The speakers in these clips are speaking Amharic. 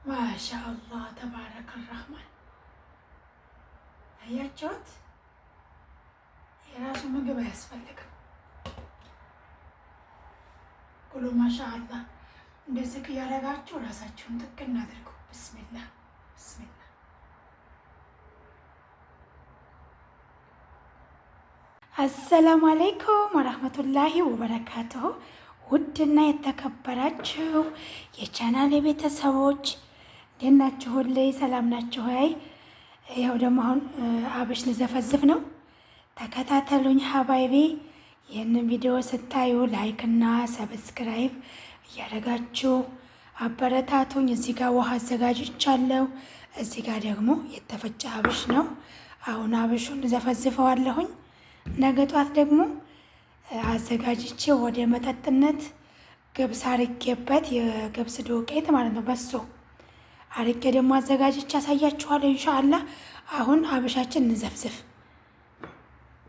ማሻአላህ ተባረከ ረህማን። አያቸውት የራሱ ምግብ አያስፈልግም። ኩሉ ማሻአላህ። እንደዚህ እያደረጋችሁ ራሳችሁን ጥቅና አድርጉ። ብስሚላህ ብስሚላህ። አሰላሙ አለይኩም ወረህመቱላሂ ወበረካቱሁ። ውድና የተከበራችሁ የቻናል ቤተሰቦች እንዴት ናችሁ? ሁሌ ሰላም ናችሁ? ይኸው ደግሞ አሁን አብሽ ልዘፈዝፍ ነው። ተከታተሉኝ ሀባይቢ። ይህንን ቪዲዮ ስታዩ ላይክ እና ሰብስክራይብ እያደረጋችሁ አበረታቱኝ። እዚህ ጋር ውሃ አዘጋጅቻለሁ። እዚህ ጋር ደግሞ የተፈጨ አብሽ ነው። አሁን አብሹን ዘፈዝፈዋለሁኝ። ነገ ጧት ደግሞ አዘጋጅቼ ወደ መጠጥነት ገብስ አርጌበት የገብስ ዱቄት ማለት ነው በሶ አርጌ ደግሞ አዘጋጅቼ አሳያችኋለሁ ኢንሻአላህ። አሁን አብሻችን እንዘፍዝፍ።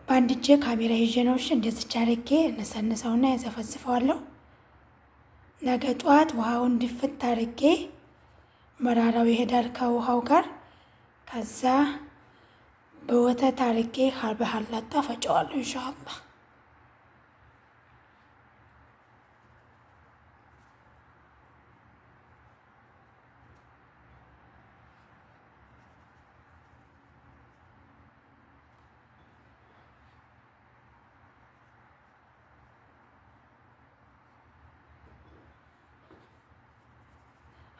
በአንድ እጄ ካሜራ ይዤ ነው እንደዚች አርጌ እነሰንሰውና ያዘፈዝፈዋለሁ። ነገ ጧት ውሃውን ድፍት አርጌ መራራው ይሄዳል ከውሃው ጋር። ከዛ በወተት አርጌ በሀላጣ ፈጨዋለሁ ኢንሻአላህ።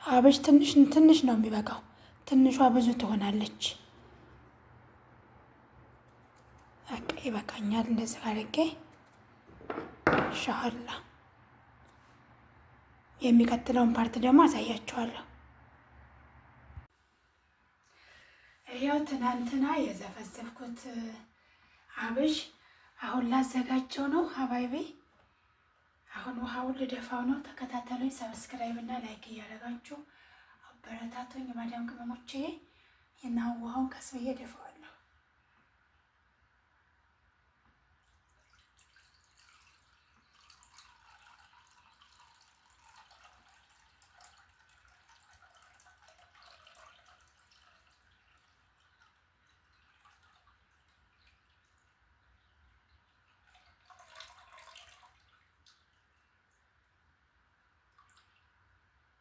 አብሽ ትንሽ ትንሽ ነው የሚበቃው። ትንሿ ብዙ ትሆናለች። በቃ ይበቃኛል። እንደዚህ አድርጌ ኢንሻአላህ የሚቀጥለውን ፓርት ደግሞ አሳያችኋለሁ። ያው ትናንትና የዘፈዘፍኩት አብሽ አሁን ላዘጋጀው ነው ሀባይቤ። አሁን ውሃውን ልደፋው ነው። ተከታተሉኝ። ሰብስክራይብ እና ላይክ እያደረጋችሁ አበረታቱኝ ማዳም ቅመሞቼ። እና ውሃውን ቀስ ብዬ ደፋዋለሁ።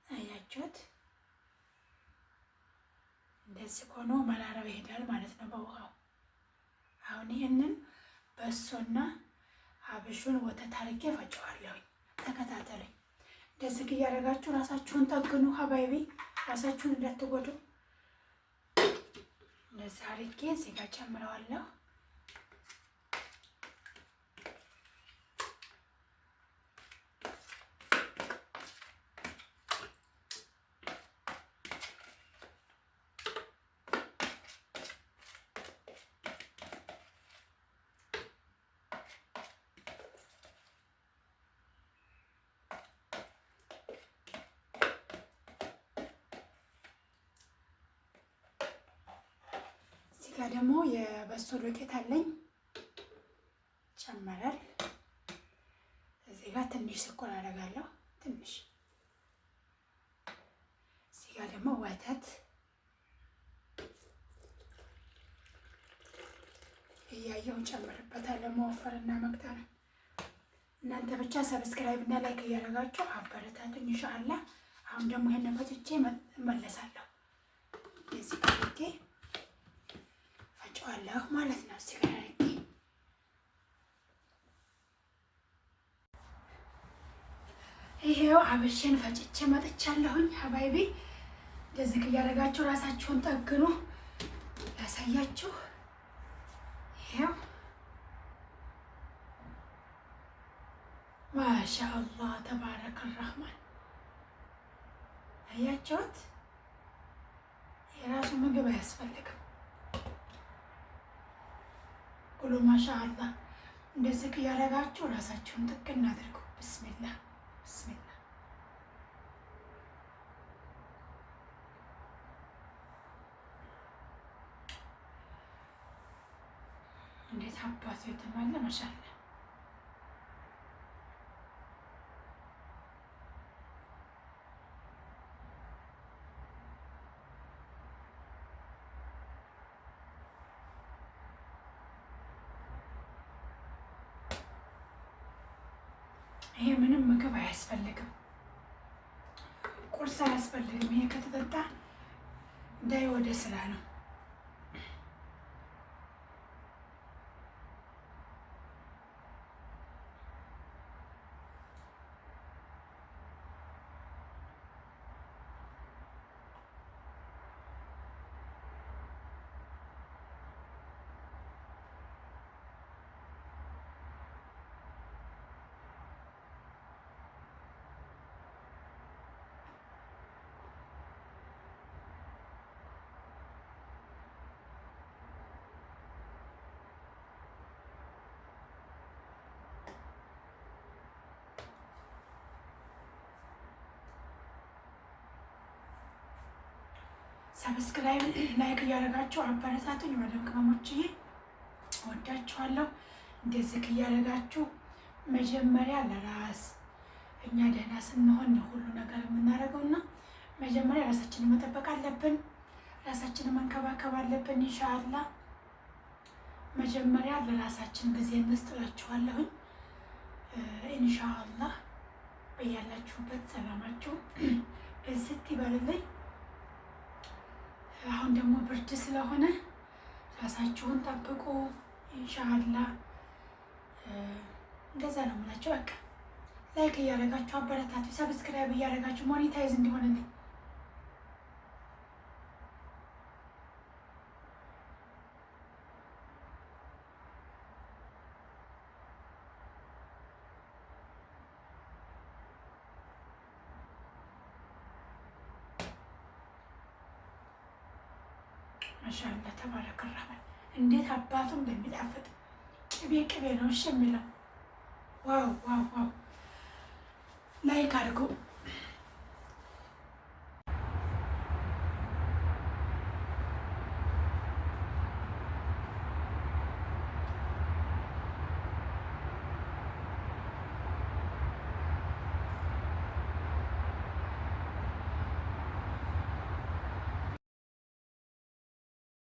አያችሁት? እንደዚህ ሆኖ መራራው ይሄዳል ማለት ነው በውሃው። አሁን ይህንን በሶና አብሹን ወተት አርጌ ፈጨዋለሁኝ። ተከታተሉኝ። እንደዚህ እያደረጋችሁ ራሳችሁን ጠግኑ ሀባይቢ። ራሳችሁን እንዳትጎዱ። እንደዚህ አርጌ እዚህ ጋር ጨምረዋለሁ። ጋር ደግሞ የበሶ ዱቄት አለኝ ጨመራል። እዚህ ጋር ትንሽ ስኳር አደርጋለሁ። ትንሽ እዚህ ጋር ደግሞ ወተት እያየሁ ጨምርበታለሁ። መወፈርና መቅጠን እናንተ ብቻ ሰብስክራይብ እና ላይክ እያደረጋችሁ አበረታቱኝ ኢንሻአላህ። አሁን ደግሞ ይሄን ፈጭቼ እመለሳለሁ። እዚህ ጋር አለሁ ማለት ነው። ሲጋራቂ ይሄው አብሽን ፈጭቼ መጥቻለሁኝ ሀባይቢ። እንደዚህ እያደረጋችሁ ራሳችሁን ጠግኑ። ያሳያችሁ ይሄው ማሻአላህ ተባረከ ረህማን። አያችሁት? የራሱ ምግብ አያስፈልግም። ኩሉ ማሻአላህ። እንደዚህ እያደረጋችሁ ራሳችሁን ጥቅና አድርጉ። ብስሚላህ ብስሚላህ። እንዴት አባቱ የተባለ ማሻአላህ። ይሄ ምንም ምግብ አያስፈልግም፣ ቁርስ አያስፈልግም። ይሄ ከተጠጣ እንዳይ ወደ ስራ ነው። ሰብስክራይብ ላይክ እያደረጋችሁ አበረታቱኝ። ወደ ቅመሞችዬ ወዳችኋለሁ። እንደዚህ እያደረጋችሁ መጀመሪያ ለራስ እኛ ደህና ስንሆን ነው ሁሉ ነገር የምናደርገው እና መጀመሪያ ራሳችንን መጠበቅ አለብን። ራሳችንን መንከባከብ አለብን። ኢንሻአላህ መጀመሪያ ለራሳችን ጊዜ እንስጥላችኋለሁኝ። ኢንሻአላህ በያላችሁበት ሰላማችሁ በዝት ይበልልኝ። አሁን ደግሞ ብርድ ስለሆነ ራሳችሁን ጠብቁ ኢንሻአላህ። እንደዛ ነው የምላችሁ። በቃ ላይክ እያደረጋችሁ አበረታቱ። ሰብስክራይብ እያደረጋችሁ ሞኔታይዝ እንዲሆንልኝ ማሻአላህ ተባረከ ረህማን። እንዴት አባቱ እንደሚጣፍጥ ቅቤ ቅቤ ነው እሺ የሚለው። ዋው ዋው ዋው! ላይክ አድርጉ።